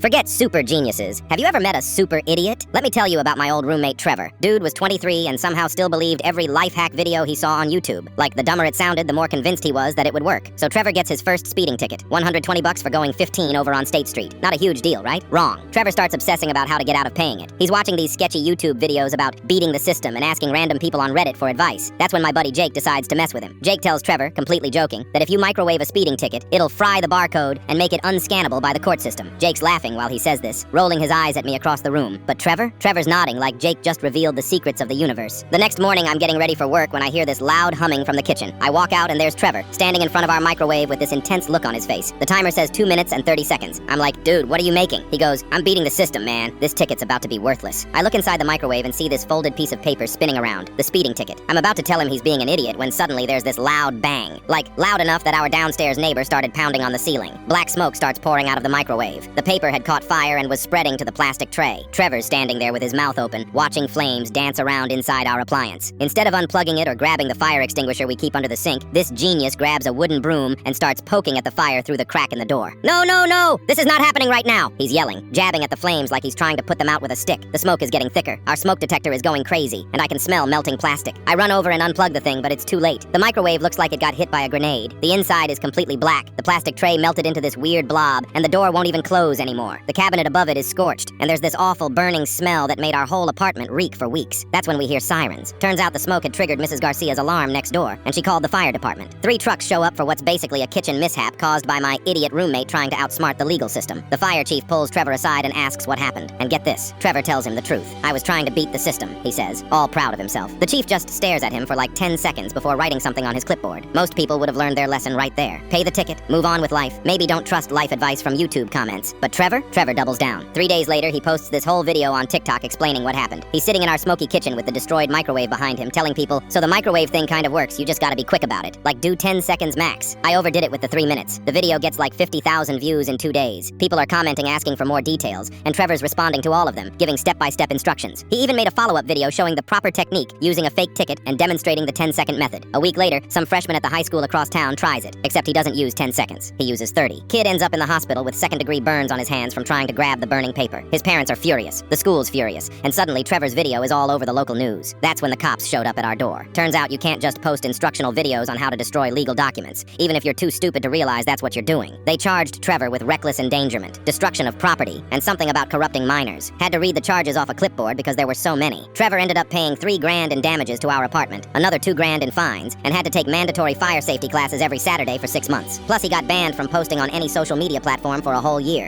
Forget super geniuses. Have you ever met a super idiot? Let me tell you about my old roommate Trevor. Dude was 23 and somehow still believed every life hack video he saw on YouTube. Like, the dumber it sounded, the more convinced he was that it would work. So Trevor gets his first speeding ticket, $120 for going 15 over on State Street. Not a huge deal, right? Wrong. Trevor starts obsessing about how to get out of paying it. He's watching these sketchy YouTube videos about beating the system and asking random people on Reddit for advice. That's when my buddy Jake decides to mess with him. Jake tells Trevor, completely joking, that if you microwave a speeding ticket, it'll fry the barcode and make it unscannable by the court system. Jake's laughing while he says this, rolling his eyes at me across the room. But Trevor's nodding like Jake just revealed the secrets of the universe. The next morning, I'm getting ready for work when I hear this loud humming from the kitchen. I walk out and there's Trevor, standing in front of our microwave with this intense look on his face. The timer says 2 minutes and 30 seconds. I'm like, dude, what are you making? He goes, I'm beating the system, man. This ticket's about to be worthless. I look inside the microwave and see this folded piece of paper spinning around, the speeding ticket. I'm about to tell him he's being an idiot when suddenly there's this loud bang. Like, loud enough that our downstairs neighbor started pounding on the ceiling. Black smoke starts pouring out of the microwave. The paper had caught fire and was spreading to the plastic tray. Trevor's standing there with his mouth open, watching flames dance around inside our appliance. Instead of unplugging it or grabbing the fire extinguisher we keep under the sink, this genius grabs a wooden broom and starts poking at the fire through the crack in the door. No, no, no! This is not happening right now! He's yelling, jabbing at the flames like he's trying to put them out with a stick. The smoke is getting thicker. Our smoke detector is going crazy, and I can smell melting plastic. I run over and unplug the thing, but it's too late. The microwave looks like it got hit by a grenade. The inside is completely black. The plastic tray melted into this weird blob, and the door won't even close anymore. The cabinet above it is scorched, and there's this awful burning smell that made our whole apartment reek for weeks. That's when we hear sirens. Turns out the smoke had triggered Mrs. Garcia's alarm next door, and she called the fire department. 3 trucks show up for what's basically a kitchen mishap caused by my idiot roommate trying to outsmart the legal system. The fire chief pulls Trevor aside and asks what happened. And get this, Trevor tells him the truth. I was trying to beat the system, he says, all proud of himself. The chief just stares at him for like 10 seconds before writing something on his clipboard. Most people would have learned their lesson right there. Pay the ticket, move on with life. Maybe don't trust life advice from YouTube comments. But Trevor doubles down. 3 days later, he posts this whole video on TikTok explaining what happened. He's sitting in our smoky kitchen with the destroyed microwave behind him, telling people, so the microwave thing kind of works, you just gotta be quick about it. Like, do 10 seconds max. I overdid it with the 3 minutes. The video gets like 50,000 views in 2 days. People are commenting asking for more details, and Trevor's responding to all of them, giving step-by-step instructions. He even made a follow-up video showing the proper technique, using a fake ticket and demonstrating the 10-second method. A week later, some freshman at the high school across town tries it, except he doesn't use 10 seconds. He uses 30. Kid ends up in the hospital with second-degree burns on his hands from trying to grab the burning paper. His parents are furious. The school's furious. And suddenly, Trevor's video is all over the local news. That's when the cops showed up at our door. Turns out you can't just post instructional videos on how to destroy legal documents, even if you're too stupid to realize that's what you're doing. They charged Trevor with reckless endangerment, destruction of property, and something about corrupting minors. Had to read the charges off a clipboard because there were so many. Trevor ended up paying $3 grand in damages to our apartment, another $2 grand in fines, and had to take mandatory fire safety classes every Saturday for 6 months. Plus, he got banned from posting on any social media platform for a whole year.